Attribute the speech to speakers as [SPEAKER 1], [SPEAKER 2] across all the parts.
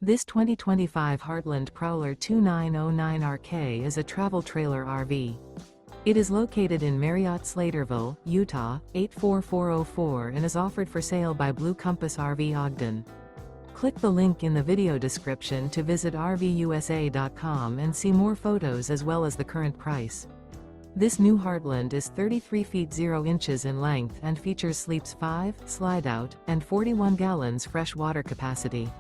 [SPEAKER 1] This 2025 Heartland Prowler 2909RK is a travel trailer RV. It is located in Marriott-Slaterville, Utah, 84404 and is offered for sale by Blue Compass RV Ogden. Click the link in the video description to visit RVUSA.com and see more photos as well as the current price. This new Heartland is 33 feet 0 inches in length and features sleeps 5, slide-out, and 41 gallons fresh water capacity.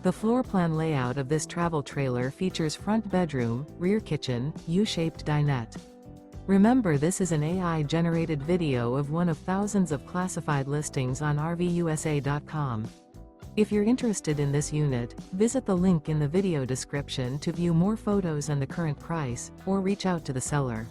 [SPEAKER 1] The floor plan layout of this travel trailer features front bedroom, rear kitchen, U-shaped dinette. Remember, this is an AI-generated video of one of thousands of classified listings on RVUSA.com. If you're interested in this unit, visit the link in the video description to view more photos and the current price, or reach out to the seller.